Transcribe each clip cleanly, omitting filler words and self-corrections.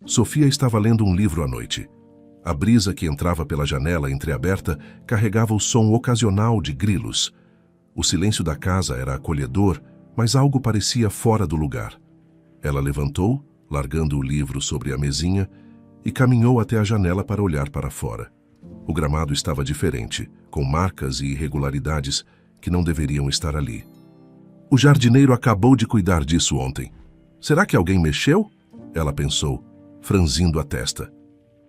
Sofia estava lendo um livro à noite. A brisa que entrava pela janela entreaberta carregava o som ocasional de grilos. O silêncio da casa era acolhedor, mas algo parecia fora do lugar. Ela levantou, largando o livro sobre a mesinha, e caminhou até a janela para olhar para fora. O gramado estava diferente, com marcas e irregularidades que não deveriam estar ali. O jardineiro acabou de cuidar disso ontem. Será que alguém mexeu? Ela pensou, franzindo a testa.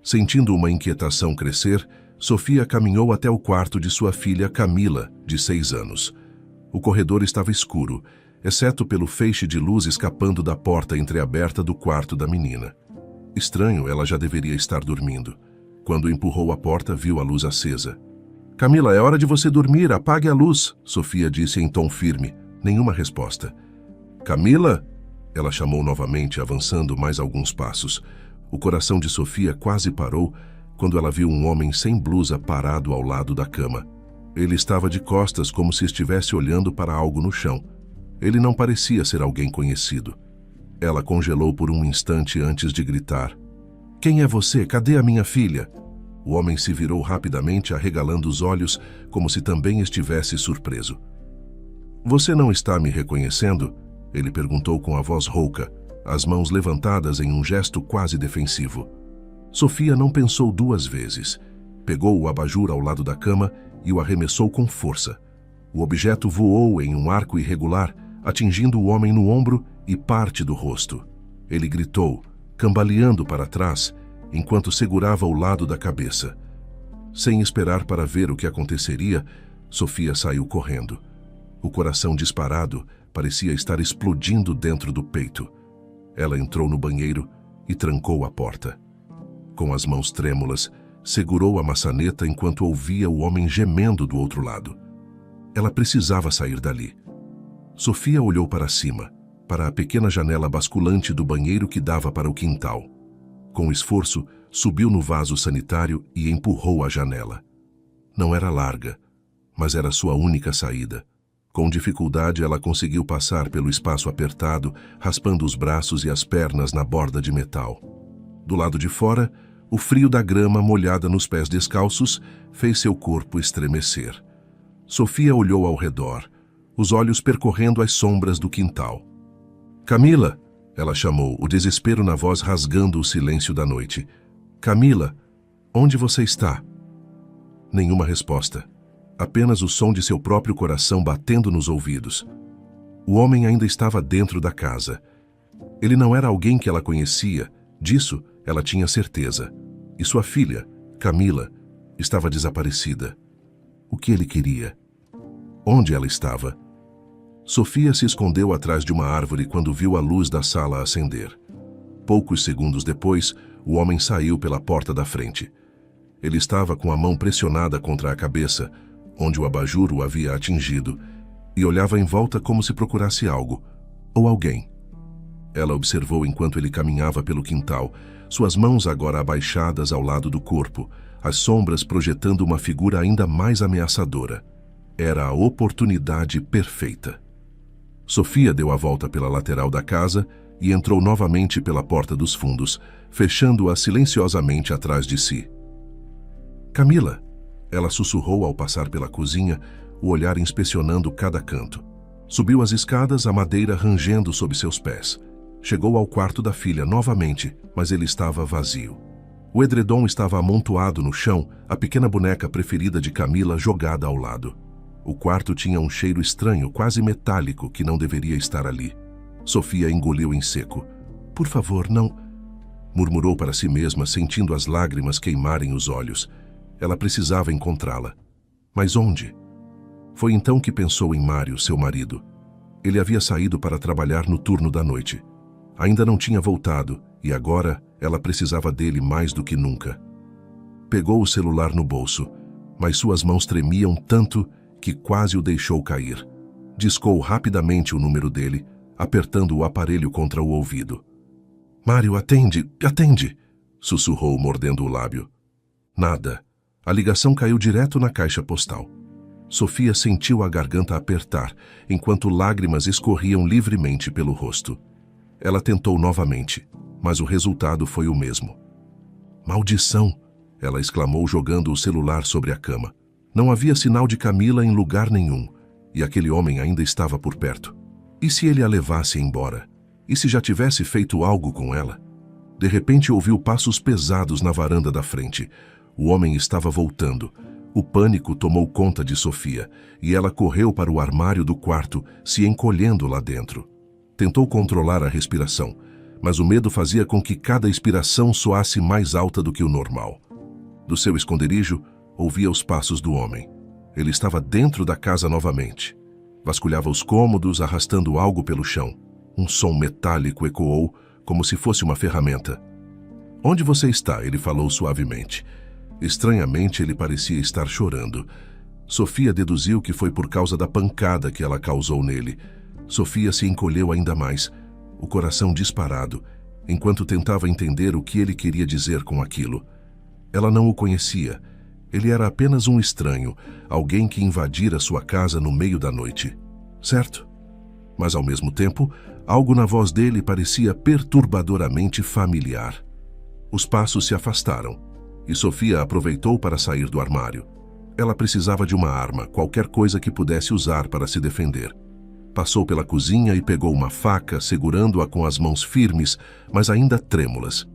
Sentindo uma inquietação crescer, Sofia caminhou até o quarto de sua filha Camila, de 6 anos. O corredor estava escuro, exceto pelo feixe de luz escapando da porta entreaberta do quarto da menina. Estranho, ela já deveria estar dormindo. Quando empurrou a porta, viu a luz acesa. "Camila, é hora de você dormir, apague a luz", Sofia disse em tom firme. Nenhuma resposta. "Camila?" Ela chamou novamente, avançando mais alguns passos. O coração de Sofia quase parou quando ela viu um homem sem blusa parado ao lado da cama. Ele estava de costas, como se estivesse olhando para algo no chão. Ele não parecia ser alguém conhecido. Ela congelou por um instante antes de gritar. "Quem é você? Cadê a minha filha?" O homem se virou rapidamente, arregalando os olhos, como se também estivesse surpreso. "Você não está me reconhecendo?" Ele perguntou com a voz rouca, as mãos levantadas em um gesto quase defensivo. Sofia não pensou 2 vezes. Pegou o abajur ao lado da cama e o arremessou com força. O objeto voou em um arco irregular, atingindo o homem no ombro e parte do rosto. Ele gritou, cambaleando para trás, enquanto segurava o lado da cabeça. Sem esperar para ver o que aconteceria, Sofia saiu correndo. O coração disparado parecia estar explodindo dentro do peito. Ela entrou no banheiro e trancou a porta. Com as mãos trêmulas, segurou a maçaneta enquanto ouvia o homem gemendo do outro lado. Ela precisava sair dali. Sofia olhou para cima, para a pequena janela basculante do banheiro que dava para o quintal. Com esforço, subiu no vaso sanitário e empurrou a janela. Não era larga, mas era sua única saída. Com dificuldade, ela conseguiu passar pelo espaço apertado, raspando os braços e as pernas na borda de metal. Do lado de fora, o frio da grama molhada nos pés descalços fez seu corpo estremecer. Sofia olhou ao redor, os olhos percorrendo as sombras do quintal. "Camila!" ela chamou, o desespero na voz rasgando o silêncio da noite. "Camila, onde você está?" Nenhuma resposta. Apenas o som de seu próprio coração batendo nos ouvidos. O homem ainda estava dentro da casa. Ele não era alguém que ela conhecia, disso ela tinha certeza. E sua filha, Camila, estava desaparecida. O que ele queria? Onde ela estava? Sofia se escondeu atrás de uma árvore quando viu a luz da sala acender. Poucos segundos depois, o homem saiu pela porta da frente. Ele estava com a mão pressionada contra a cabeça, onde o abajur o havia atingido, e olhava em volta como se procurasse algo, ou alguém. Ela observou enquanto ele caminhava pelo quintal, suas mãos agora abaixadas ao lado do corpo, as sombras projetando uma figura ainda mais ameaçadora. Era a oportunidade perfeita. Sofia deu a volta pela lateral da casa e entrou novamente pela porta dos fundos, fechando-a silenciosamente atrás de si. "Camila!" Ela sussurrou ao passar pela cozinha, o olhar inspecionando cada canto. Subiu as escadas, a madeira rangendo sob seus pés. Chegou ao quarto da filha novamente, mas ele estava vazio. O edredom estava amontoado no chão, a pequena boneca preferida de Camila jogada ao lado. O quarto tinha um cheiro estranho, quase metálico, que não deveria estar ali. Sofia engoliu em seco. "Por favor, não..." murmurou para si mesma, sentindo as lágrimas queimarem os olhos. Ela precisava encontrá-la. Mas onde? Foi então que pensou em Mário, seu marido. Ele havia saído para trabalhar no turno da noite. Ainda não tinha voltado, e agora ela precisava dele mais do que nunca. Pegou o celular no bolso, mas suas mãos tremiam tanto que quase o deixou cair. Discou rapidamente o número dele, apertando o aparelho contra o ouvido. "Mário, atende, atende!" sussurrou, mordendo o lábio. Nada. A ligação caiu direto na caixa postal. Sofia sentiu a garganta apertar, enquanto lágrimas escorriam livremente pelo rosto. Ela tentou novamente, mas o resultado foi o mesmo. Maldição! Ela exclamou, jogando o celular sobre a cama. Não havia sinal de Camila em lugar nenhum, e aquele homem ainda estava por perto. E se ele a levasse embora? E se já tivesse feito algo com ela? De repente ouviu passos pesados na varanda da frente. O homem estava voltando. O pânico tomou conta de Sofia, e ela correu para o armário do quarto, se encolhendo lá dentro. Tentou controlar a respiração, mas o medo fazia com que cada expiração soasse mais alta do que o normal. Do seu esconderijo, ouvia os passos do homem. Ele estava dentro da casa novamente. Vasculhava os cômodos, arrastando algo pelo chão. Um som metálico ecoou, como se fosse uma ferramenta. "Onde você está?" ele falou suavemente. Estranhamente, ele parecia estar chorando. Sofia deduziu que foi por causa da pancada que ela causou nele. Sofia se encolheu ainda mais, o coração disparado, enquanto tentava entender o que ele queria dizer com aquilo. Ela não o conhecia. Ele era apenas um estranho, alguém que invadira sua casa no meio da noite. Certo? Mas, ao mesmo tempo, algo na voz dele parecia perturbadoramente familiar. Os passos se afastaram, e Sofia aproveitou para sair do armário. Ela precisava de uma arma, qualquer coisa que pudesse usar para se defender. Passou pela cozinha e pegou uma faca, segurando-a com as mãos firmes, mas ainda trêmulas.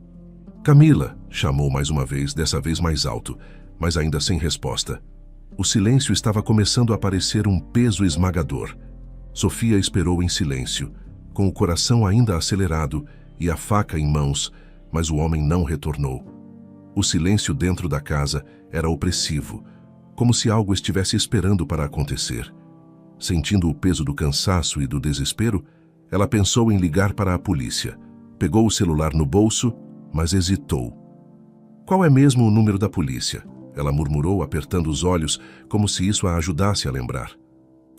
"Camila!" chamou mais uma vez, dessa vez mais alto, mas ainda sem resposta. O silêncio estava começando a parecer um peso esmagador. Sofia esperou em silêncio, com o coração ainda acelerado e a faca em mãos, mas o homem não retornou. O silêncio dentro da casa era opressivo, como se algo estivesse esperando para acontecer. Sentindo o peso do cansaço e do desespero, ela pensou em ligar para a polícia. Pegou o celular no bolso, mas hesitou. "Qual é mesmo o número da polícia?" ela murmurou, apertando os olhos, como se isso a ajudasse a lembrar.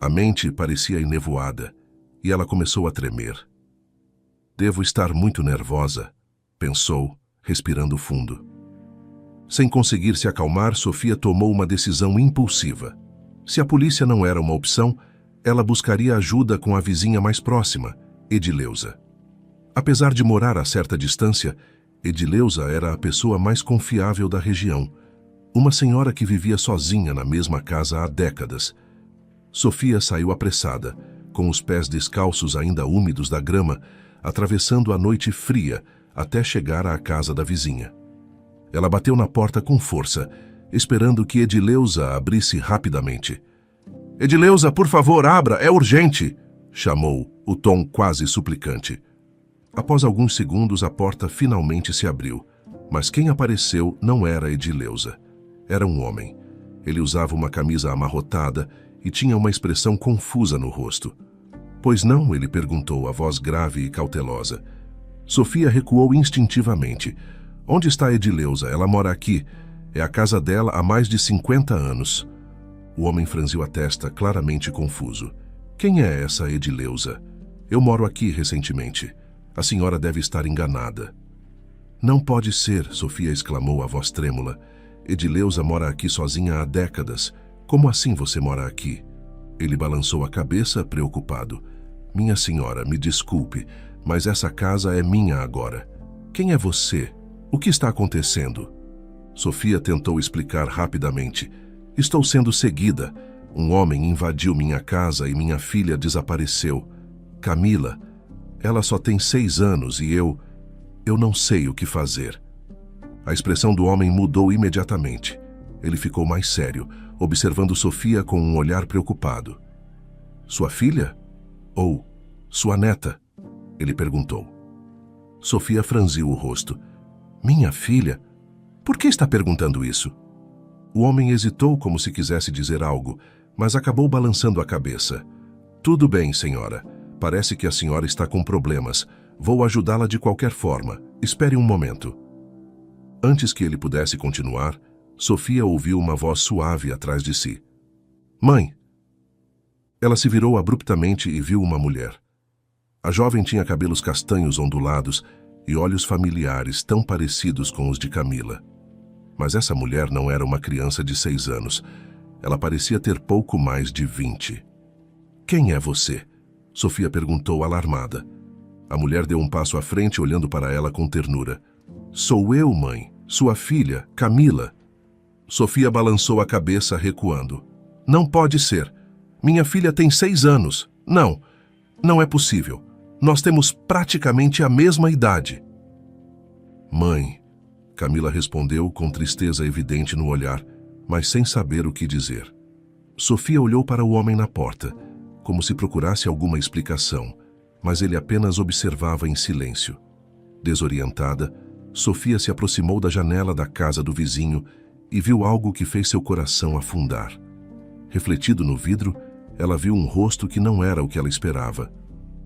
A mente parecia enevoada, e ela começou a tremer. "Devo estar muito nervosa", pensou, respirando fundo. Sem conseguir se acalmar, Sofia tomou uma decisão impulsiva. Se a polícia não era uma opção, ela buscaria ajuda com a vizinha mais próxima, Edileuza. Apesar de morar a certa distância, Edileuza era a pessoa mais confiável da região, uma senhora que vivia sozinha na mesma casa há décadas. Sofia saiu apressada, com os pés descalços ainda úmidos da grama, atravessando a noite fria até chegar à casa da vizinha. Ela bateu na porta com força, esperando que Edileuza abrisse rapidamente. "Edileuza, por favor, abra, é urgente!" chamou, o tom quase suplicante. Após alguns segundos, a porta finalmente se abriu, mas quem apareceu não era Edileuza. Era um homem. Ele usava uma camisa amarrotada e tinha uma expressão confusa no rosto. "Pois não?" ele perguntou, a voz grave e cautelosa. Sofia recuou instintivamente. "Onde está Edileuza? Ela mora aqui. É a casa dela há mais de 50 anos. O homem franziu a testa, claramente confuso. "Quem é essa Edileuza? Eu moro aqui recentemente. A senhora deve estar enganada." "Não pode ser", Sofia exclamou, a voz trêmula. "Edileuza mora aqui sozinha há décadas. Como assim você mora aqui?" Ele balançou a cabeça, preocupado. "Minha senhora, me desculpe, mas essa casa é minha agora. Quem é você? O que está acontecendo?" Sofia tentou explicar rapidamente. "Estou sendo seguida. Um homem invadiu minha casa e minha filha desapareceu. Camila. Ela só tem 6 anos e eu não sei o que fazer." A expressão do homem mudou imediatamente. Ele ficou mais sério, observando Sofia com um olhar preocupado. "Sua filha? Ou sua neta?" ele perguntou. Sofia franziu o rosto. "Minha filha? Por que está perguntando isso?" O homem hesitou como se quisesse dizer algo, mas acabou balançando a cabeça. "Tudo bem, senhora. Parece que a senhora está com problemas. Vou ajudá-la de qualquer forma. Espere um momento." Antes que ele pudesse continuar, Sofia ouviu uma voz suave atrás de si. "Mãe!" Ela se virou abruptamente e viu uma mulher. A jovem tinha cabelos castanhos ondulados e olhos familiares tão parecidos com os de Camila. Mas essa mulher não era uma criança de 6 anos. Ela parecia ter pouco mais de 20. Quem é você? Sofia perguntou alarmada. A mulher deu um passo à frente, olhando para ela com ternura. Sou eu, mãe, sua filha, Camila. Sofia balançou a cabeça, recuando. Não pode ser. Minha filha tem 6 anos. Não, não é possível. Nós temos praticamente a mesma idade. Mãe, Camila respondeu com tristeza evidente no olhar, mas sem saber o que dizer. Sofia olhou para o homem na porta, como se procurasse alguma explicação, mas ele apenas observava em silêncio. Desorientada, Sofia se aproximou da janela da casa do vizinho e viu algo que fez seu coração afundar. Refletido no vidro, ela viu um rosto que não era o que ela esperava.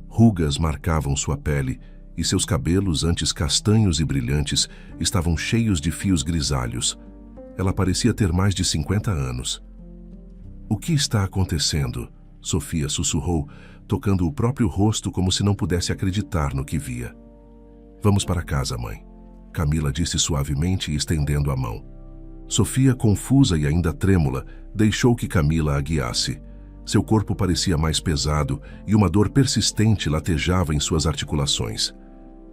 Rugas marcavam sua pele e seus cabelos, antes castanhos e brilhantes, estavam cheios de fios grisalhos. Ela parecia ter mais de 50 anos. O que está acontecendo? Sofia sussurrou, tocando o próprio rosto como se não pudesse acreditar no que via. Vamos para casa, mãe, Camila disse suavemente, estendendo a mão. Sofia, confusa e ainda trêmula, deixou que Camila a guiasse. Seu corpo parecia mais pesado e uma dor persistente latejava em suas articulações.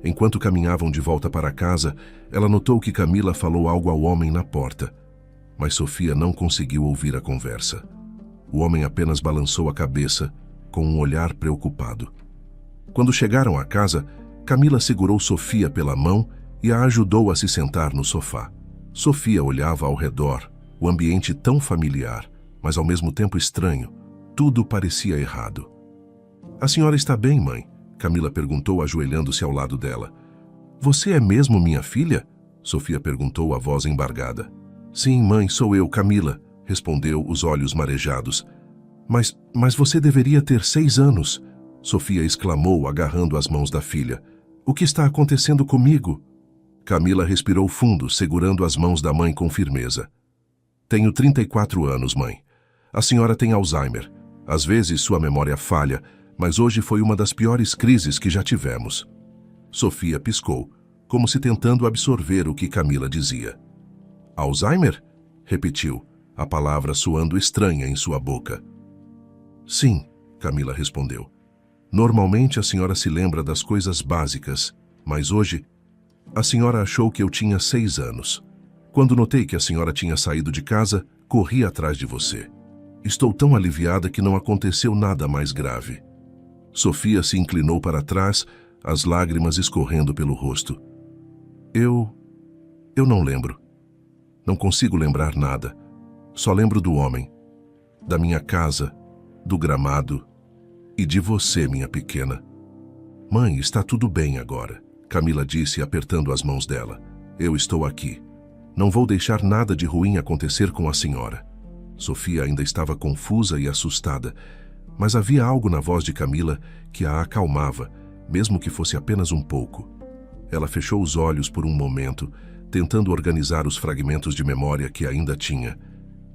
Enquanto caminhavam de volta para casa, ela notou que Camila falou algo ao homem na porta. Mas Sofia não conseguiu ouvir a conversa. O homem apenas balançou a cabeça, com um olhar preocupado. Quando chegaram à casa, Camila segurou Sofia pela mão e a ajudou a se sentar no sofá. Sofia olhava ao redor, o ambiente tão familiar, mas ao mesmo tempo estranho. Tudo parecia errado. A senhora está bem, mãe? Camila perguntou, ajoelhando-se ao lado dela. Você é mesmo minha filha? Sofia perguntou, a voz embargada. Sim, mãe, sou eu, Camila, respondeu, os olhos marejados. Mas você deveria ter 6 anos, Sofia exclamou, agarrando as mãos da filha. O que está acontecendo comigo? Camila respirou fundo, segurando as mãos da mãe com firmeza. Tenho 34 anos, mãe. A senhora tem Alzheimer. Às vezes sua memória falha, mas hoje foi uma das piores crises que já tivemos. Sofia piscou, como se tentando absorver o que Camila dizia. Alzheimer? Repetiu, a palavra soando estranha em sua boca. Sim, Camila respondeu. Normalmente a senhora se lembra das coisas básicas, mas hoje a senhora achou que eu tinha 6 anos. Quando notei que a senhora tinha saído de casa, corri atrás de você. Estou tão aliviada que não aconteceu nada mais grave. Sofia se inclinou para trás, as lágrimas escorrendo pelo rosto. Eu não lembro. Não consigo lembrar nada. Só lembro do homem, da minha casa, do gramado e de você, minha pequena. Mãe, está tudo bem agora, Camila disse, apertando as mãos dela. Eu estou aqui. Não vou deixar nada de ruim acontecer com a senhora. Sofia ainda estava confusa e assustada, mas havia algo na voz de Camila que a acalmava, mesmo que fosse apenas um pouco. Ela fechou os olhos por um momento, tentando organizar os fragmentos de memória que ainda tinha.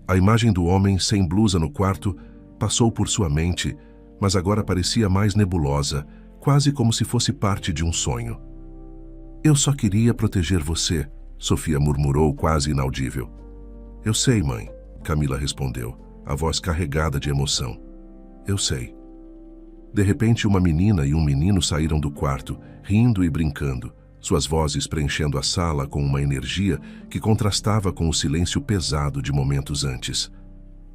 A imagem do homem sem blusa no quarto passou por sua mente, mas agora parecia mais nebulosa, quase como se fosse parte de um sonho. Eu só queria proteger você, Sofia murmurou, quase inaudível. Eu sei, mãe, Camila respondeu, a voz carregada de emoção. Eu sei. De repente, uma menina e um menino saíram do quarto, rindo e brincando, suas vozes preenchendo a sala com uma energia que contrastava com o silêncio pesado de momentos antes.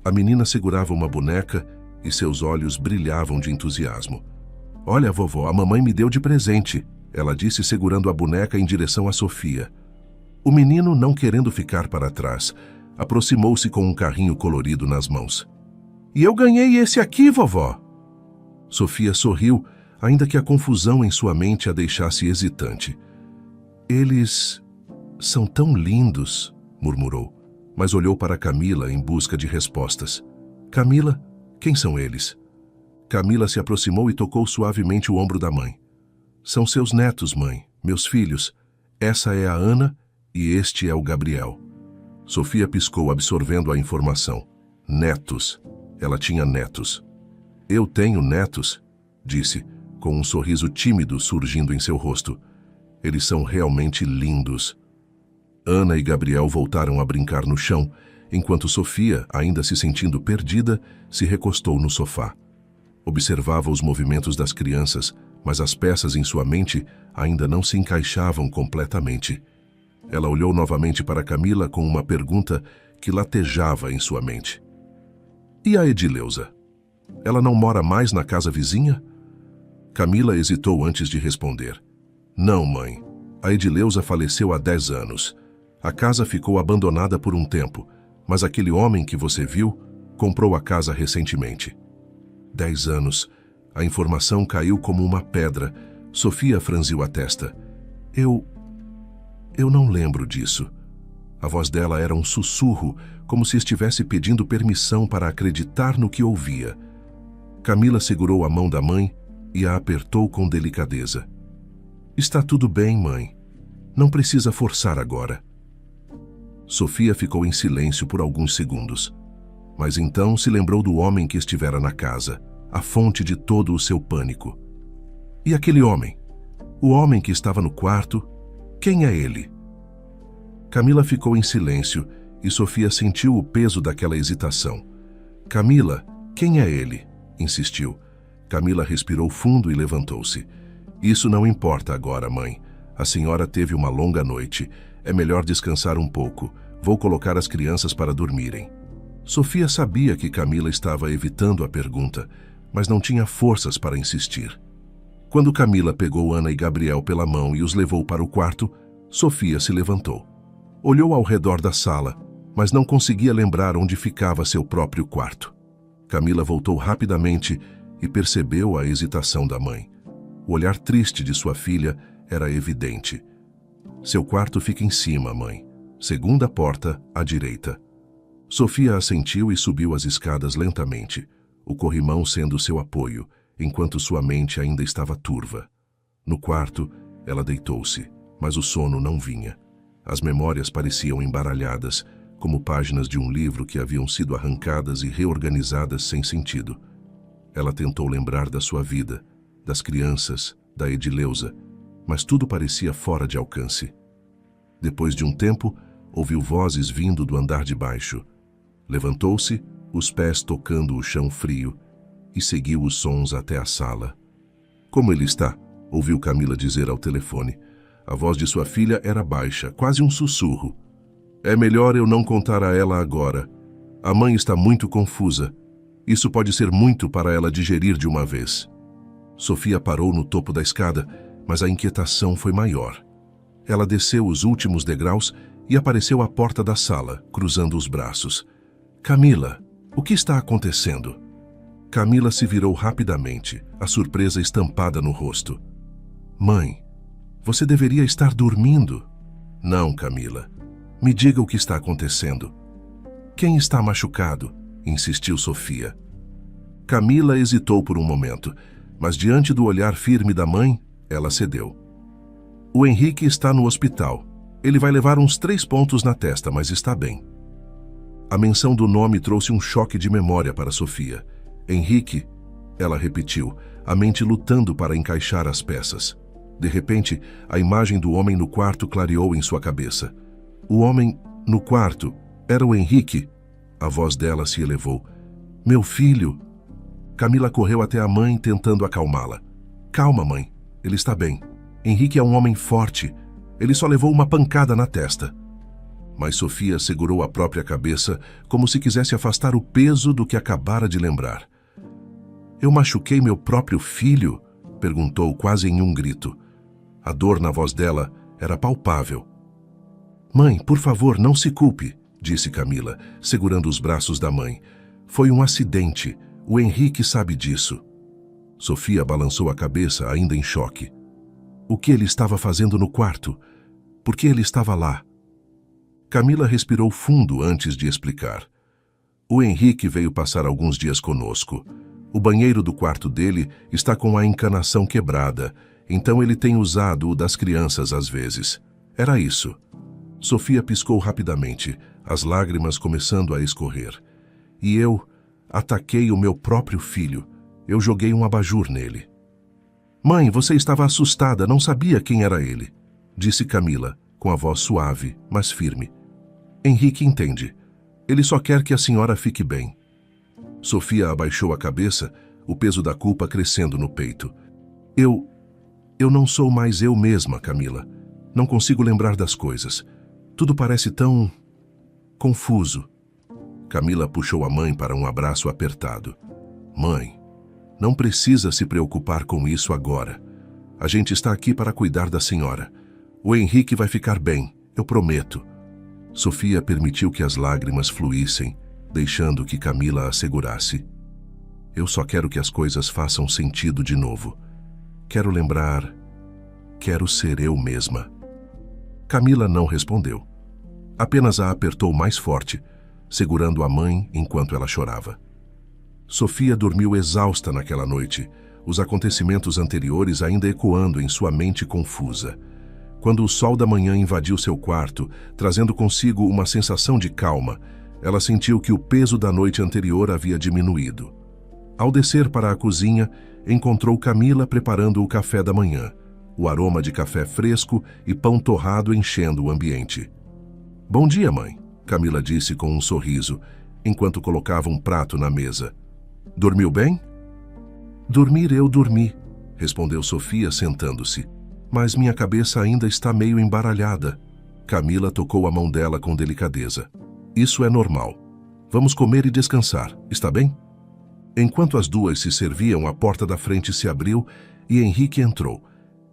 A menina segurava uma boneca e seus olhos brilhavam de entusiasmo. Olha, vovó, a mamãe me deu de presente, ela disse, segurando a boneca em direção a Sofia. O menino, não querendo ficar para trás, aproximou-se com um carrinho colorido nas mãos. E eu ganhei esse aqui, vovó! Sofia sorriu, ainda que a confusão em sua mente a deixasse hesitante. Eles são tão lindos, murmurou, mas olhou para Camila em busca de respostas. Camila, quem são eles? Camila se aproximou e tocou suavemente o ombro da mãe. São seus netos, mãe, meus filhos. Essa é a Ana e este é o Gabriel. Sofia piscou, absorvendo a informação. Netos. Ela tinha netos. Eu tenho netos, disse, com um sorriso tímido surgindo em seu rosto. Eles são realmente lindos. Ana e Gabriel voltaram a brincar no chão, enquanto Sofia, ainda se sentindo perdida, se recostou no sofá. Observava os movimentos das crianças, mas as peças em sua mente ainda não se encaixavam completamente. Ela olhou novamente para Camila com uma pergunta que latejava em sua mente. E a Edileuza? Ela não mora mais na casa vizinha? Camila hesitou antes de responder. Não, mãe. A Edileuza faleceu há 10 anos. A casa ficou abandonada por um tempo, mas aquele homem que você viu comprou a casa recentemente. 10 anos. A informação caiu como uma pedra. Sofia franziu a testa. Eu não lembro disso. A voz dela era um sussurro, como se estivesse pedindo permissão para acreditar no que ouvia. Camila segurou a mão da mãe e a apertou com delicadeza. Está tudo bem, mãe. Não precisa forçar agora. Sofia ficou em silêncio por alguns segundos. Mas então se lembrou do homem que estivera na casa, a fonte de todo o seu pânico. E aquele homem? O homem que estava no quarto? Quem é ele? Camila ficou em silêncio e Sofia sentiu o peso daquela hesitação. Camila, quem é ele? Insistiu. Camila respirou fundo e levantou-se. Isso não importa agora, mãe. A senhora teve uma longa noite. É melhor descansar um pouco. Vou colocar as crianças para dormirem. Sofia sabia que Camila estava evitando a pergunta, mas não tinha forças para insistir. Quando Camila pegou Ana e Gabriel pela mão e os levou para o quarto, Sofia se levantou. Olhou ao redor da sala, mas não conseguia lembrar onde ficava seu próprio quarto. Camila voltou rapidamente e percebeu a hesitação da mãe. O olhar triste de sua filha era evidente. Seu quarto fica em cima, mãe. Segunda porta, à direita. Sofia assentiu e subiu as escadas lentamente, o corrimão sendo seu apoio, enquanto sua mente ainda estava turva. No quarto, ela deitou-se, mas o sono não vinha. As memórias pareciam embaralhadas, como páginas de um livro que haviam sido arrancadas e reorganizadas sem sentido. Ela tentou lembrar da sua vida, das crianças, da Edileuza, mas tudo parecia fora de alcance. Depois de um tempo, ouviu vozes vindo do andar de baixo. Levantou-se, os pés tocando o chão frio, e seguiu os sons até a sala. Como ele está? Ouviu Camila dizer ao telefone. A voz de sua filha era baixa, quase um sussurro. É melhor eu não contar a ela agora. A mãe está muito confusa. Isso pode ser muito para ela digerir de uma vez. Sofia parou no topo da escada, mas a inquietação foi maior. Ela desceu os últimos degraus e apareceu à porta da sala, cruzando os braços. Camila, o que está acontecendo? Camila se virou rapidamente, a surpresa estampada no rosto. Mãe, você deveria estar dormindo. Não, Camila. Me diga o que está acontecendo. Quem está machucado? Insistiu Sofia. Camila hesitou por um momento, mas diante do olhar firme da mãe, ela cedeu. O Henrique está no hospital. Ele vai levar uns 3 pontos na testa, mas está bem. A menção do nome trouxe um choque de memória para Sofia. Henrique, ela repetiu, a mente lutando para encaixar as peças. De repente, a imagem do homem no quarto clareou em sua cabeça. O homem no quarto era o Henrique. A voz dela se elevou. Meu filho! Camila correu até a mãe tentando acalmá-la. Calma, mãe. Ele está bem. Henrique é um homem forte. Ele só levou uma pancada na testa. Mas Sofia segurou a própria cabeça como se quisesse afastar o peso do que acabara de lembrar. Eu machuquei meu próprio filho? Perguntou quase em um grito. A dor na voz dela era palpável. Mãe, por favor, não se culpe, disse Camila, segurando os braços da mãe. Foi um acidente. O Henrique sabe disso. Sofia balançou a cabeça, ainda em choque. O que ele estava fazendo no quarto? Por que ele estava lá? Camila respirou fundo antes de explicar. O Henrique veio passar alguns dias conosco. O banheiro do quarto dele está com a encanação quebrada, então ele tem usado o das crianças às vezes. Era isso. Sofia piscou rapidamente, as lágrimas começando a escorrer. E eu ataquei o meu próprio filho. Eu joguei um abajur nele. Mãe, você estava assustada, não sabia quem era ele, disse Camila, com a voz suave, mas firme. Henrique entende. Ele só quer que a senhora fique bem. Sofia abaixou a cabeça, o peso da culpa crescendo no peito. Eu não sou mais eu mesma, Camila. Não consigo lembrar das coisas. Tudo parece tão confuso. Camila puxou a mãe para um abraço apertado. Mãe, não precisa se preocupar com isso agora. A gente está aqui para cuidar da senhora. O Henrique vai ficar bem, eu prometo. Sofia permitiu que as lágrimas fluíssem, deixando que Camila a segurasse. Eu só quero que as coisas façam sentido de novo. Quero lembrar. Quero ser eu mesma. Camila não respondeu. Apenas a apertou mais forte, segurando a mãe enquanto ela chorava. Sofia dormiu exausta naquela noite, os acontecimentos anteriores ainda ecoando em sua mente confusa. Quando o sol da manhã invadiu seu quarto, trazendo consigo uma sensação de calma, ela sentiu que o peso da noite anterior havia diminuído. Ao descer para a cozinha, encontrou Camila preparando o café da manhã, o aroma de café fresco e pão torrado enchendo o ambiente. Bom dia, mãe, Camila disse com um sorriso, enquanto colocava um prato na mesa. Dormiu bem? Dormir eu dormi, respondeu Sofia sentando-se. Mas minha cabeça ainda está meio embaralhada. Camila tocou a mão dela com delicadeza. Isso é normal. Vamos comer e descansar, está bem? Enquanto as duas se serviam, a porta da frente se abriu e Henrique entrou.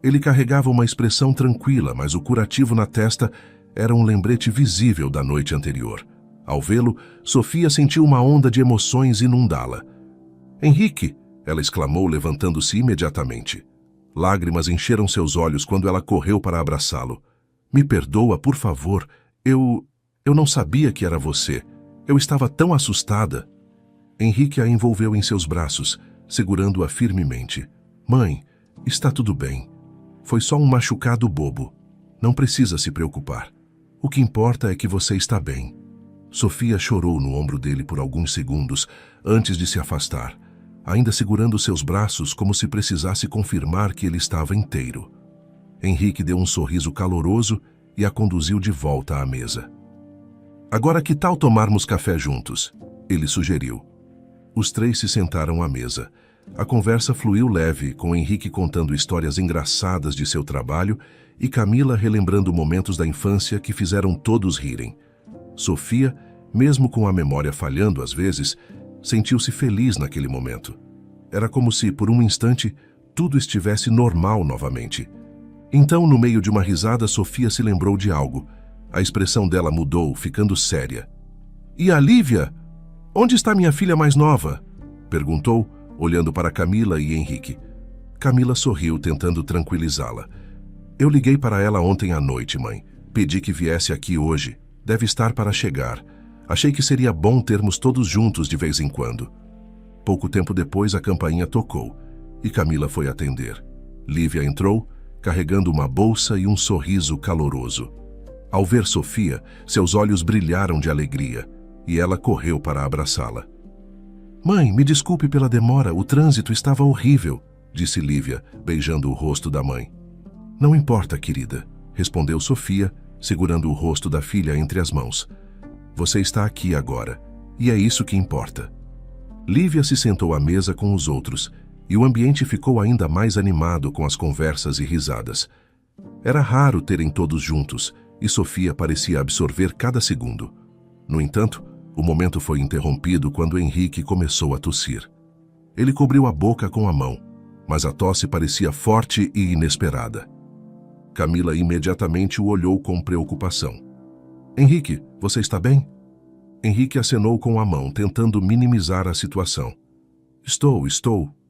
Ele carregava uma expressão tranquila, mas o curativo na testa era um lembrete visível da noite anterior. Ao vê-lo, Sofia sentiu uma onda de emoções inundá-la. Henrique! Ela exclamou, levantando-se imediatamente. Lágrimas encheram seus olhos quando ela correu para abraçá-lo. Me perdoa, por favor. Eu não sabia que era você. Eu estava tão assustada. Henrique a envolveu em seus braços, segurando-a firmemente. Mãe, está tudo bem. Foi só um machucado bobo. Não precisa se preocupar. O que importa é que você está bem. Sofia chorou no ombro dele por alguns segundos, antes de se afastar, ainda segurando seus braços como se precisasse confirmar que ele estava inteiro. Henrique deu um sorriso caloroso e a conduziu de volta à mesa. Agora que tal tomarmos café juntos? Ele sugeriu. Os três se sentaram à mesa. A conversa fluiu leve, com Henrique contando histórias engraçadas de seu trabalho e Camila relembrando momentos da infância que fizeram todos rirem. Sofia, mesmo com a memória falhando às vezes, sentiu-se feliz naquele momento. Era como se, por um instante, tudo estivesse normal novamente. Então, no meio de uma risada, Sofia se lembrou de algo. A expressão dela mudou, ficando séria. E a Lívia? Onde está minha filha mais nova? Perguntou, olhando para Camila e Henrique. Camila sorriu, tentando tranquilizá-la. Eu liguei para ela ontem à noite, mãe. Pedi que viesse aqui hoje. Deve estar para chegar. Achei que seria bom termos todos juntos de vez em quando. Pouco tempo depois, a campainha tocou e Camila foi atender. Lívia entrou, carregando uma bolsa e um sorriso caloroso. Ao ver Sofia, seus olhos brilharam de alegria e ela correu para abraçá-la. Mãe, me desculpe pela demora, o trânsito estava horrível, disse Lívia, beijando o rosto da mãe. Não importa, querida, respondeu Sofia, segurando o rosto da filha entre as mãos. Você está aqui agora, e é isso que importa. Lívia se sentou à mesa com os outros, e o ambiente ficou ainda mais animado com as conversas e risadas. Era raro terem todos juntos, e Sofia parecia absorver cada segundo. No entanto, o momento foi interrompido quando Henrique começou a tossir. Ele cobriu a boca com a mão, mas a tosse parecia forte e inesperada. Camila imediatamente o olhou com preocupação. Henrique, você está bem? Henrique acenou com a mão, tentando minimizar a situação. Estou.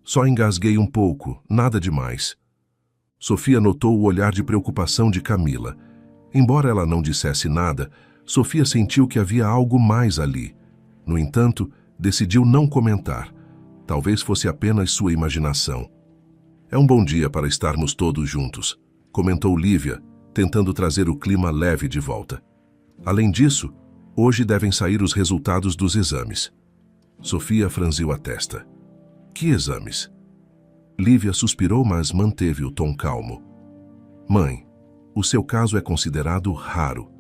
Só engasguei um pouco, nada demais. Sofia notou o olhar de preocupação de Camila. Embora ela não dissesse nada, Sofia sentiu que havia algo mais ali. No entanto, decidiu não comentar. Talvez fosse apenas sua imaginação. É um bom dia para estarmos todos juntos, comentou Lívia, tentando trazer o clima leve de volta. Além disso, hoje devem sair os resultados dos exames. Sofia franziu a testa. Que exames? Lívia suspirou, mas manteve o tom calmo. Mãe, O seu caso é considerado raro.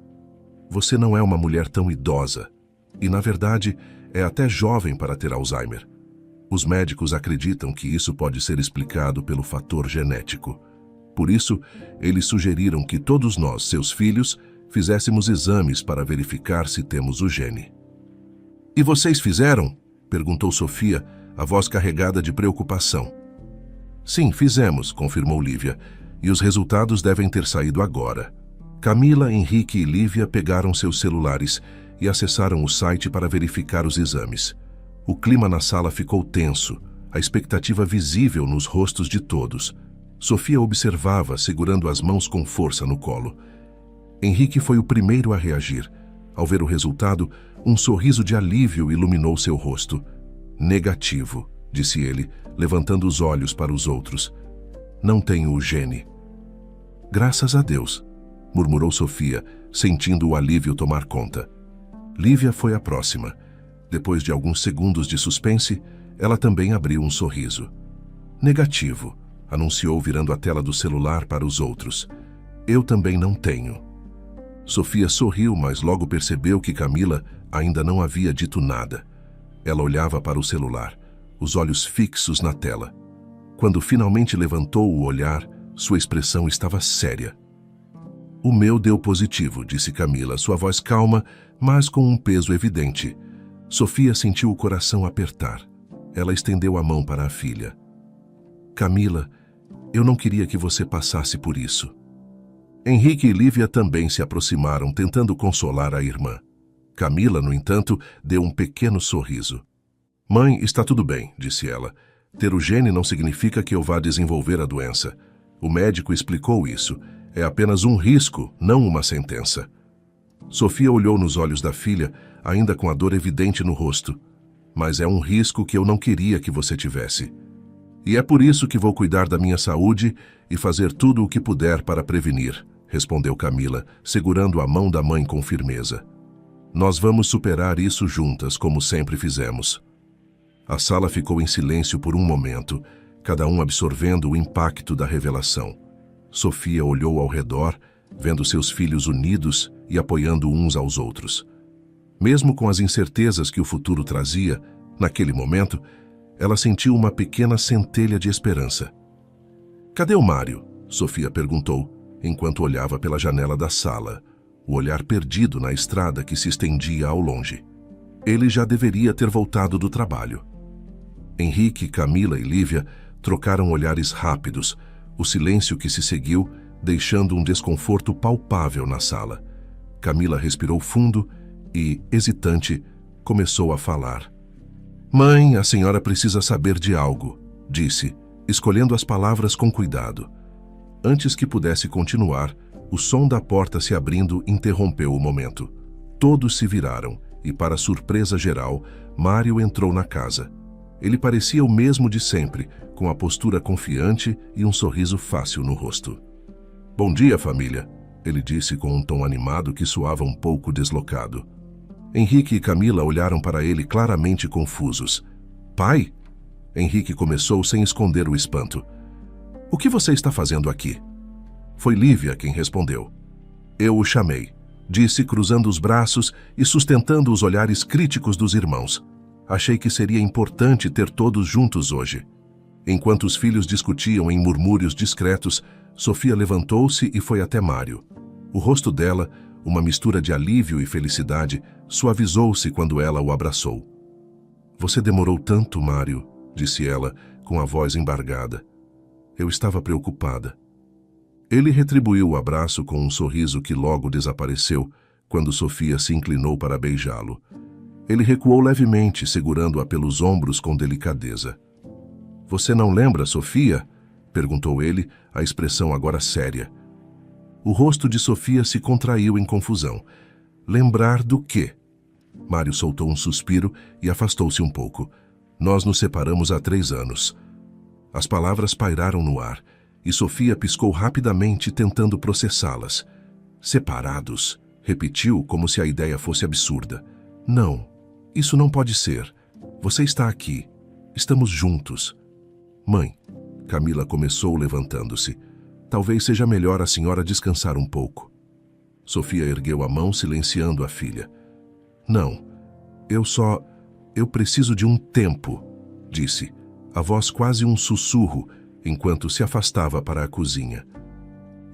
Você não é uma mulher tão idosa e, na verdade, é até jovem para ter Alzheimer. Os médicos acreditam que isso pode ser explicado pelo fator genético. Por isso, eles sugeriram que todos nós, seus filhos, fizéssemos exames para verificar se temos o gene. "E vocês fizeram?" perguntou Sofia, a voz carregada de preocupação. "Sim, fizemos", confirmou Lívia, "e os resultados devem ter saído agora." Camila, Henrique e Lívia pegaram seus celulares e acessaram o site para verificar os exames. O clima na sala ficou tenso, a expectativa visível nos rostos de todos. Sofia observava, segurando as mãos com força no colo. Henrique foi o primeiro a reagir. Ao ver o resultado, um sorriso de alívio iluminou seu rosto. "Negativo", disse ele, levantando os olhos para os outros. "Não tenho o gene." "Graças a Deus", murmurou Sofia, sentindo o alívio tomar conta. Lívia foi a próxima. Depois de alguns segundos de suspense, ela também abriu um sorriso. "Negativo", anunciou virando a tela do celular para os outros. "Eu também não tenho." Sofia sorriu, mas logo percebeu que Camila ainda não havia dito nada. Ela olhava para o celular, os olhos fixos na tela. Quando finalmente levantou o olhar, sua expressão estava séria. "O meu deu positivo", disse Camila, sua voz calma, mas com um peso evidente. Sofia sentiu o coração apertar. Ela estendeu a mão para a filha. "Camila, eu não queria que você passasse por isso." Henrique e Lívia também se aproximaram, tentando consolar a irmã. Camila, no entanto, deu um pequeno sorriso. "Mãe, está tudo bem", disse ela. "Ter o gene não significa que eu vá desenvolver a doença. O médico explicou isso. É apenas um risco, não uma sentença." Sofia olhou nos olhos da filha, ainda com a dor evidente no rosto. "Mas é um risco que eu não queria que você tivesse. E é por isso que vou cuidar da minha saúde e fazer tudo o que puder para prevenir", respondeu Camila, segurando a mão da mãe com firmeza. "Nós vamos superar isso juntas, como sempre fizemos." A sala ficou em silêncio por um momento, cada um absorvendo o impacto da revelação. Sofia olhou ao redor, vendo seus filhos unidos e apoiando uns aos outros. Mesmo com as incertezas que o futuro trazia, naquele momento, ela sentiu uma pequena centelha de esperança. "Cadê o Mário?" Sofia perguntou, enquanto olhava pela janela da sala, o olhar perdido na estrada que se estendia ao longe. Ele já deveria ter voltado do trabalho. Henrique, Camila e Lívia trocaram olhares rápidos, o silêncio que se seguiu deixando um desconforto palpável na sala. Camila respirou fundo e, hesitante, começou a falar. "Mãe, a senhora precisa saber de algo", disse, escolhendo as palavras com cuidado. Antes que pudesse continuar, o som da porta se abrindo interrompeu o momento. Todos se viraram e, para surpresa geral, Mário entrou na casa. Ele parecia o mesmo de sempre, com a postura confiante e um sorriso fácil no rosto. "Bom dia, família", ele disse com um tom animado que soava um pouco deslocado. Henrique e Camila olharam para ele claramente confusos. "Pai?" Henrique começou sem esconder o espanto. "O que você está fazendo aqui?" Foi Lívia quem respondeu. "Eu o chamei", disse cruzando os braços e sustentando os olhares críticos dos irmãos. "Achei que seria importante ter todos juntos hoje." Enquanto os filhos discutiam em murmúrios discretos, Sofia levantou-se e foi até Mário. O rosto dela, uma mistura de alívio e felicidade, suavizou-se quando ela o abraçou. "Você demorou tanto, Mário", disse ela, com a voz embargada. "Eu estava preocupada." Ele retribuiu o abraço com um sorriso que logo desapareceu quando Sofia se inclinou para beijá-lo. Ele recuou levemente, segurando-a pelos ombros com delicadeza. "Você não lembra, Sofia?" perguntou ele, a expressão agora séria. O rosto de Sofia se contraiu em confusão. "Lembrar do quê?" Mário soltou um suspiro e afastou-se um pouco. "Nós nos separamos há 3 anos." As palavras pairaram no ar, e Sofia piscou rapidamente, tentando processá-las. "Separados?" repetiu, como se a ideia fosse absurda. "Não, isso não pode ser. Você está aqui. Estamos juntos." "Mãe", Camila começou levantando-se. Talvez seja melhor a senhora descansar um pouco. Sofia ergueu a mão, silenciando a filha. Não, eu preciso de um tempo, disse, a voz quase um sussurro, enquanto se afastava para a cozinha.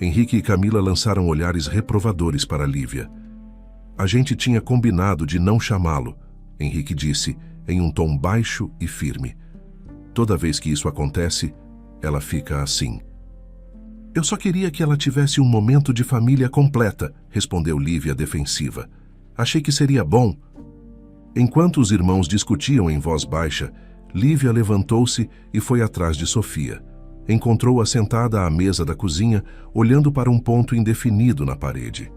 Henrique e Camila lançaram olhares reprovadores para Lívia. A gente tinha combinado de não chamá-lo, Henrique disse, em um tom baixo e firme. Toda vez que isso acontece, ela fica assim. Eu só queria que ela tivesse um momento de família completa, respondeu Lívia defensiva. Achei que seria bom. Enquanto os irmãos discutiam em voz baixa, Lívia levantou-se e foi atrás de Sofia. Encontrou-a sentada à mesa da cozinha, olhando para um ponto indefinido na parede.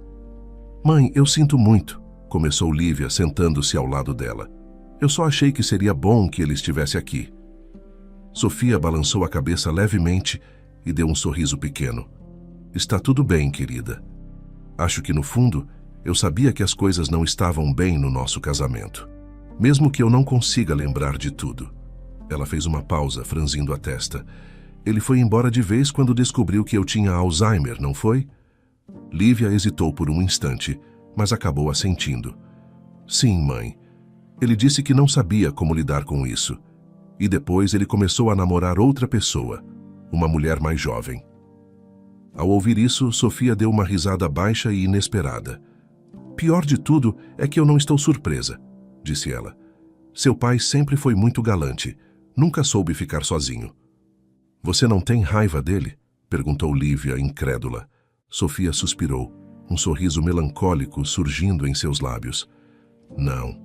Mãe, eu sinto muito, começou Lívia, sentando-se ao lado dela. Eu só achei que seria bom que ele estivesse aqui. Sofia balançou a cabeça levemente e deu um sorriso pequeno. Está tudo bem, querida. Acho que, no fundo, eu sabia que as coisas não estavam bem no nosso casamento. Mesmo que eu não consiga lembrar de tudo. Ela fez uma pausa, franzindo a testa. Ele foi embora de vez quando descobriu que eu tinha Alzheimer, não foi? Lívia hesitou por um instante, mas acabou assentindo. Sim, mãe. Ele disse que não sabia como lidar com isso. E depois ele começou a namorar outra pessoa, uma mulher mais jovem. Ao ouvir isso, Sofia deu uma risada baixa e inesperada. Pior de tudo é que eu não estou surpresa, disse ela. Seu pai sempre foi muito galante, nunca soube ficar sozinho. Você não tem raiva dele? Perguntou Lívia, incrédula. Sofia suspirou, um sorriso melancólico surgindo em seus lábios. Não.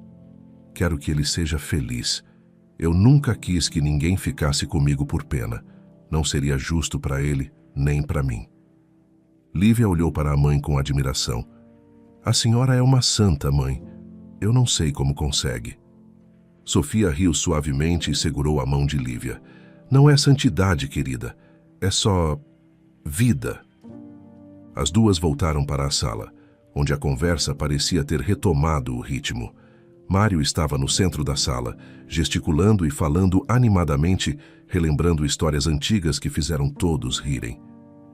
Quero que ele seja feliz. Eu nunca quis que ninguém ficasse comigo por pena. Não seria justo para ele, nem para mim. Lívia olhou para a mãe com admiração. A senhora é uma santa, mãe. Eu não sei como consegue. Sofia riu suavemente e segurou a mão de Lívia. Não é santidade, querida. É só vida. As duas voltaram para a sala, onde a conversa parecia ter retomado o ritmo. Mário estava no centro da sala, gesticulando e falando animadamente, relembrando histórias antigas que fizeram todos rirem.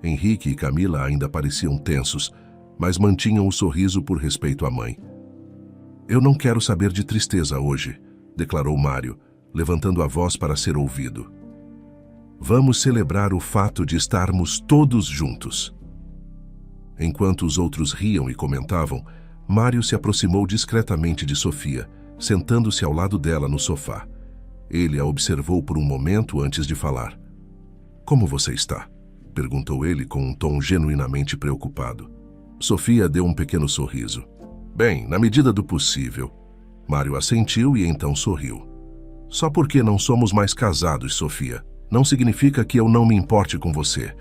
Henrique e Camila ainda pareciam tensos, mas mantinham o sorriso por respeito à mãe. Eu não quero saber de tristeza hoje, declarou Mário, levantando a voz para ser ouvido. Vamos celebrar o fato de estarmos todos juntos. Enquanto os outros riam e comentavam, Mário se aproximou discretamente de Sofia, sentando-se ao lado dela no sofá. Ele a observou por um momento antes de falar. Como você está? Perguntou ele com um tom genuinamente preocupado. Sofia deu um pequeno sorriso. Bem, na medida do possível. Mário assentiu e então sorriu. Só porque não somos mais casados, Sofia, não significa que eu não me importe com você.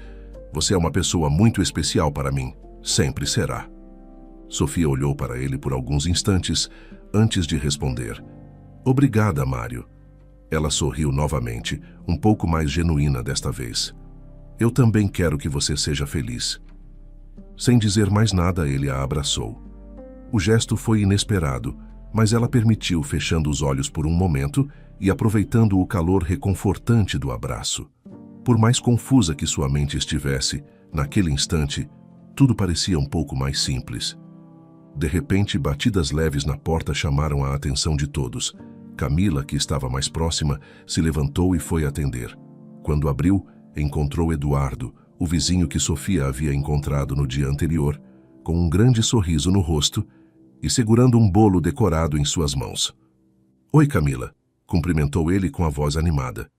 Você é uma pessoa muito especial para mim. Sempre será. Sofia olhou para ele por alguns instantes antes de responder. Obrigada, Mário. Ela sorriu novamente, um pouco mais genuína desta vez. Eu também quero que você seja feliz. Sem dizer mais nada, ele a abraçou. O gesto foi inesperado, mas ela permitiu, fechando os olhos por um momento e aproveitando o calor reconfortante do abraço. Por mais confusa que sua mente estivesse, naquele instante, tudo parecia um pouco mais simples. De repente, batidas leves na porta chamaram a atenção de todos. Camila, que estava mais próxima, se levantou e foi atender. Quando abriu, encontrou Eduardo, o vizinho que Sofia havia encontrado no dia anterior, com um grande sorriso no rosto e segurando um bolo decorado em suas mãos. Oi, Camila, cumprimentou ele com a voz animada.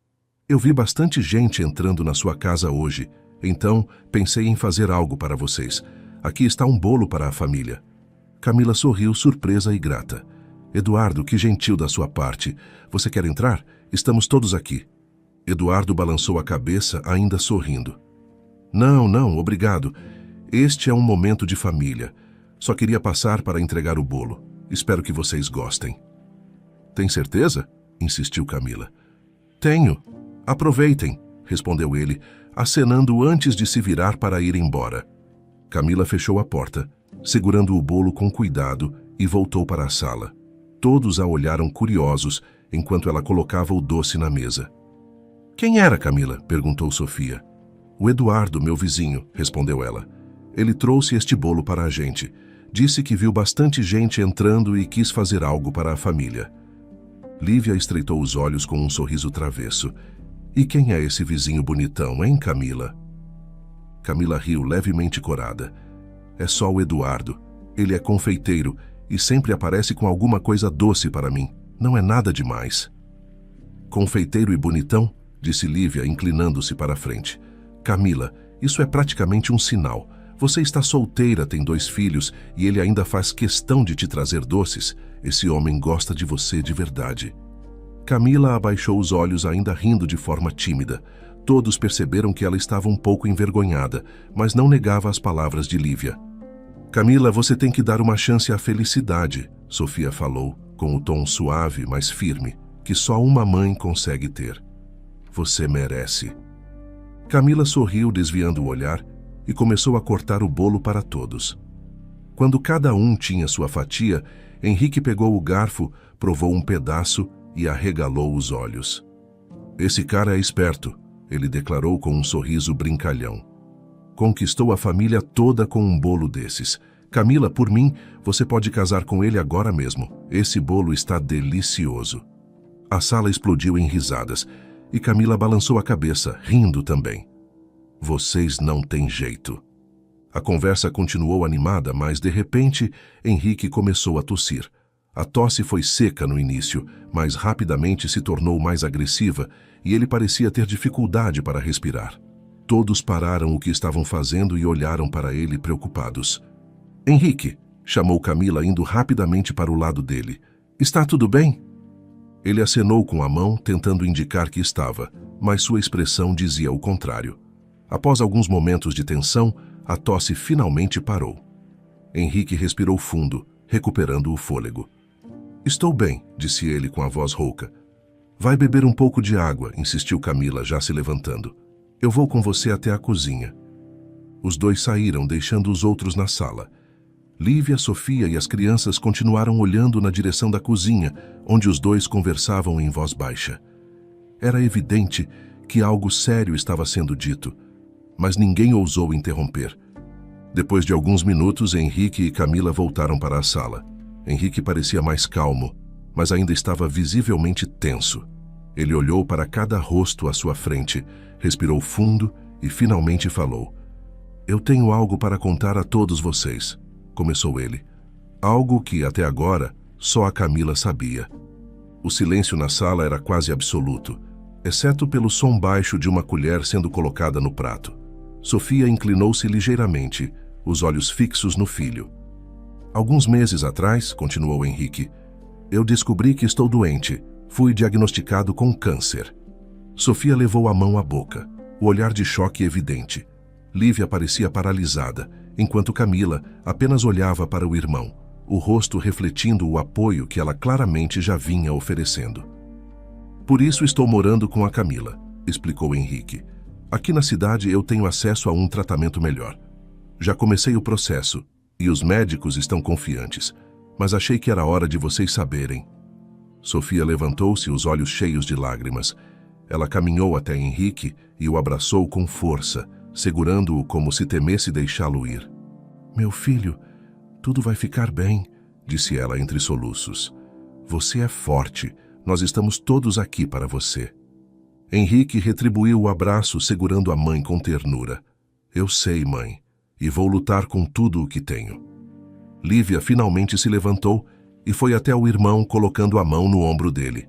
Eu vi bastante gente entrando na sua casa hoje, então pensei em fazer algo para vocês. Aqui está um bolo para a família. Camila sorriu, surpresa e grata. Eduardo, que gentil da sua parte. Você quer entrar? Estamos todos aqui. Eduardo balançou a cabeça, ainda sorrindo. Não, obrigado. Este é um momento de família. Só queria passar para entregar o bolo. Espero que vocês gostem. Tem certeza? Insistiu Camila. Tenho. Aproveitem, respondeu ele, acenando antes de se virar para ir embora. Camila fechou a porta, segurando o bolo com cuidado, e voltou para a sala. Todos a olharam curiosos enquanto ela colocava o doce na mesa. Quem era, Camila? Perguntou Sofia. O Eduardo, meu vizinho, respondeu ela. Ele trouxe este bolo para a gente. Disse que viu bastante gente entrando e quis fazer algo para a família. Lívia estreitou os olhos com um sorriso travesso. E quem é esse vizinho bonitão, hein, Camila? Camila riu levemente corada. É só o Eduardo. Ele é confeiteiro e sempre aparece com alguma coisa doce para mim. Não é nada demais. Confeiteiro e bonitão? Disse Lívia, inclinando-se para a frente. Camila, isso é praticamente um sinal. Você está solteira, tem 2 filhos e ele ainda faz questão de te trazer doces. Esse homem gosta de você de verdade. Camila abaixou os olhos, ainda rindo de forma tímida. Todos perceberam que ela estava um pouco envergonhada, mas não negava as palavras de Lívia. Camila, você tem que dar uma chance à felicidade, Sofia falou, com o tom suave, mas firme, que só uma mãe consegue ter. Você merece. Camila sorriu, desviando o olhar, e começou a cortar o bolo para todos. Quando cada um tinha sua fatia, Henrique pegou o garfo, provou um pedaço e arregalou os olhos. Esse cara é esperto, ele declarou com um sorriso brincalhão. Conquistou a família toda com um bolo desses. Camila, por mim, você pode casar com ele agora mesmo. Esse bolo está delicioso. A sala explodiu em risadas e Camila balançou a cabeça, rindo também. Vocês não têm jeito. A conversa continuou animada, mas de repente Henrique começou a tossir. A tosse foi seca no início, mas rapidamente se tornou mais agressiva e ele parecia ter dificuldade para respirar. Todos pararam o que estavam fazendo e olharam para ele preocupados. Henrique, chamou Camila indo rapidamente para o lado dele. Está tudo bem? Ele acenou com a mão, tentando indicar que estava, mas sua expressão dizia o contrário. Após alguns momentos de tensão, a tosse finalmente parou. Henrique respirou fundo, recuperando o fôlego. Estou bem, disse ele com a voz rouca. Vai beber um pouco de água, insistiu Camila, já se levantando. Eu vou com você até a cozinha. Os 2 saíram, deixando os outros na sala. Lívia, Sofia e as crianças continuaram olhando na direção da cozinha, onde os 2 conversavam em voz baixa. Era evidente que algo sério estava sendo dito, mas ninguém ousou interromper. Depois de alguns minutos, Henrique e Camila voltaram para a sala. Henrique parecia mais calmo, mas ainda estava visivelmente tenso. Ele olhou para cada rosto à sua frente, respirou fundo e finalmente falou. Eu tenho algo para contar a todos vocês, começou ele. Algo que, até agora, só a Camila sabia. O silêncio na sala era quase absoluto, exceto pelo som baixo de uma colher sendo colocada no prato. Sofia inclinou-se ligeiramente, os olhos fixos no filho. Alguns meses atrás, continuou Henrique, eu descobri que estou doente. Fui diagnosticado com câncer. Sofia levou a mão à boca, o olhar de choque evidente. Lívia parecia paralisada, enquanto Camila apenas olhava para o irmão, o rosto refletindo o apoio que ela claramente já vinha oferecendo. Por isso estou morando com a Camila, explicou Henrique. Aqui na cidade eu tenho acesso a um tratamento melhor. Já comecei o processo e os médicos estão confiantes, mas achei que era hora de vocês saberem. Sofia levantou-se, os olhos cheios de lágrimas. Ela caminhou até Henrique e o abraçou com força, segurando-o como se temesse deixá-lo ir. Meu filho, tudo vai ficar bem, disse ela entre soluços. Você é forte, nós estamos todos aqui para você. Henrique retribuiu o abraço, segurando a mãe com ternura. Eu sei, mãe, e vou lutar com tudo o que tenho. Lívia finalmente se levantou e foi até o irmão, colocando a mão no ombro dele.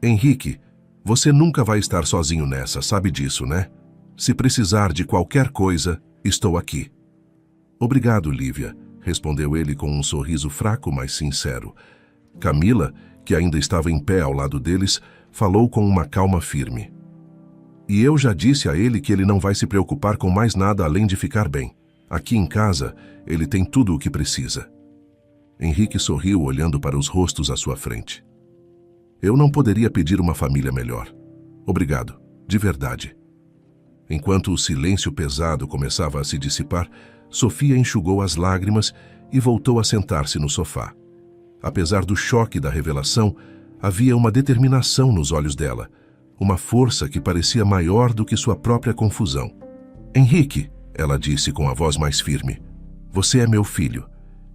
Henrique, você nunca vai estar sozinho nessa, sabe disso, né? Se precisar de qualquer coisa, estou aqui. Obrigado, Lívia, respondeu ele com um sorriso fraco, mas sincero. Camila, que ainda estava em pé ao lado deles, falou com uma calma firme. E eu já disse a ele que ele não vai se preocupar com mais nada além de ficar bem. Aqui em casa, ele tem tudo o que precisa. Henrique sorriu, olhando para os rostos à sua frente. Eu não poderia pedir uma família melhor. Obrigado, de verdade. Enquanto o silêncio pesado começava a se dissipar, Sofia enxugou as lágrimas e voltou a sentar-se no sofá. Apesar do choque da revelação, havia uma determinação nos olhos dela, uma força que parecia maior do que sua própria confusão. Henrique, ela disse com a voz mais firme, você é meu filho,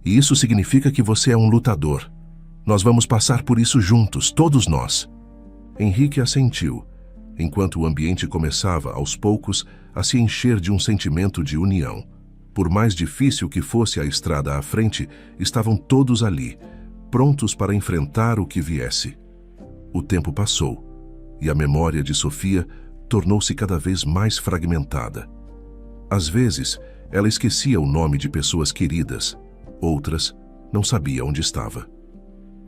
e isso significa que você é um lutador. Nós vamos passar por isso juntos, todos nós. Henrique assentiu, enquanto o ambiente começava, aos poucos, a se encher de um sentimento de união. Por mais difícil que fosse a estrada à frente, estavam todos ali, prontos para enfrentar o que viesse. O tempo passou, e a memória de Sofia tornou-se cada vez mais fragmentada. Às vezes, ela esquecia o nome de pessoas queridas, outras não sabia onde estava.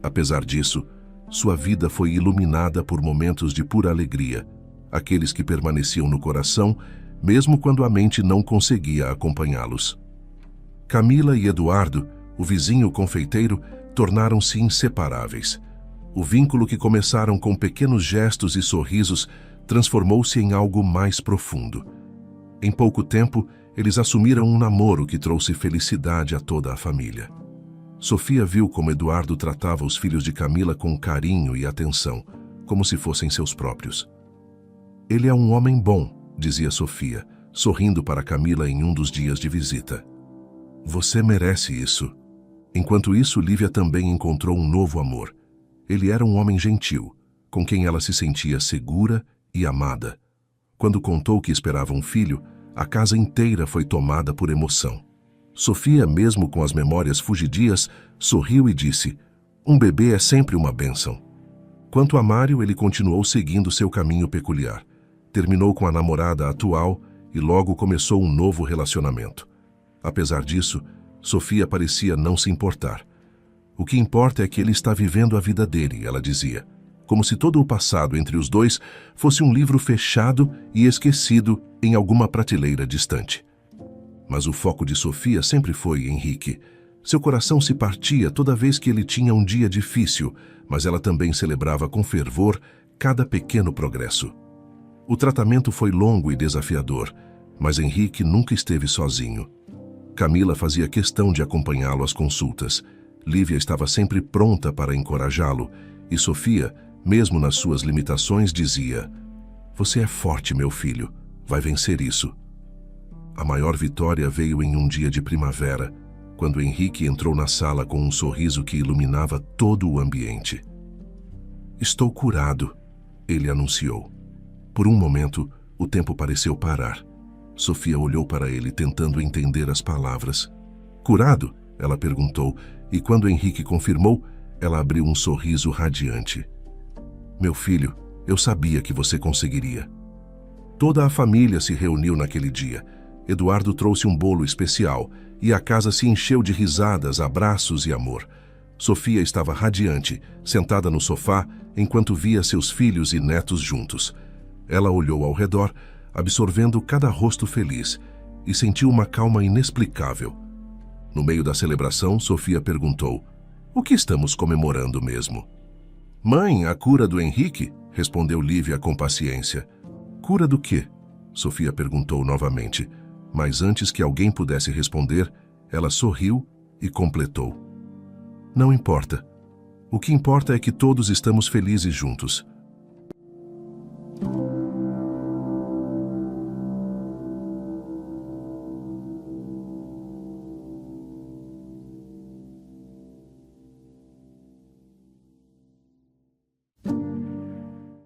Apesar disso, sua vida foi iluminada por momentos de pura alegria, aqueles que permaneciam no coração, mesmo quando a mente não conseguia acompanhá-los. Camila e Eduardo, o vizinho confeiteiro, tornaram-se inseparáveis. O vínculo que começaram com pequenos gestos e sorrisos transformou-se em algo mais profundo. Em pouco tempo, eles assumiram um namoro que trouxe felicidade a toda a família. Sofia viu como Eduardo tratava os filhos de Camila com carinho e atenção, como se fossem seus próprios. Ele é um homem bom, dizia Sofia, sorrindo para Camila em um dos dias de visita. Você merece isso. Enquanto isso, Lívia também encontrou um novo amor. Ele era um homem gentil, com quem ela se sentia segura e amada. Quando contou que esperava um filho, a casa inteira foi tomada por emoção. Sofia, mesmo com as memórias fugidias, sorriu e disse, um bebê é sempre uma bênção. Quanto a Mário, ele continuou seguindo seu caminho peculiar. Terminou com a namorada atual e logo começou um novo relacionamento. Apesar disso, Sofia parecia não se importar. O que importa é que ele está vivendo a vida dele, ela dizia, como se todo o passado entre os dois fosse um livro fechado e esquecido em alguma prateleira distante. Mas o foco de Sofia sempre foi Henrique. Seu coração se partia toda vez que ele tinha um dia difícil, mas ela também celebrava com fervor cada pequeno progresso. O tratamento foi longo e desafiador, mas Henrique nunca esteve sozinho. Camila fazia questão de acompanhá-lo às consultas. Lívia estava sempre pronta para encorajá-lo, e Sofia, mesmo nas suas limitações, dizia, você é forte, meu filho, vai vencer isso. A maior vitória veio em um dia de primavera, quando Henrique entrou na sala com um sorriso que iluminava todo o ambiente. Estou curado, ele anunciou. Por um momento, o tempo pareceu parar. Sofia olhou para ele, tentando entender as palavras. Curado? Ela perguntou, e quando Henrique confirmou, ela abriu um sorriso radiante. Meu filho, eu sabia que você conseguiria. Toda a família se reuniu naquele dia. Eduardo trouxe um bolo especial e a casa se encheu de risadas, abraços e amor. Sofia estava radiante, sentada no sofá, enquanto via seus filhos e netos juntos. Ela olhou ao redor, absorvendo cada rosto feliz, e sentiu uma calma inexplicável. No meio da celebração, Sofia perguntou, o que estamos comemorando mesmo? Mãe, a cura do Henrique? Respondeu Lívia com paciência. Cura do quê? Sofia perguntou novamente, mas antes que alguém pudesse responder, ela sorriu e completou. Não importa. O que importa é que todos estamos felizes juntos.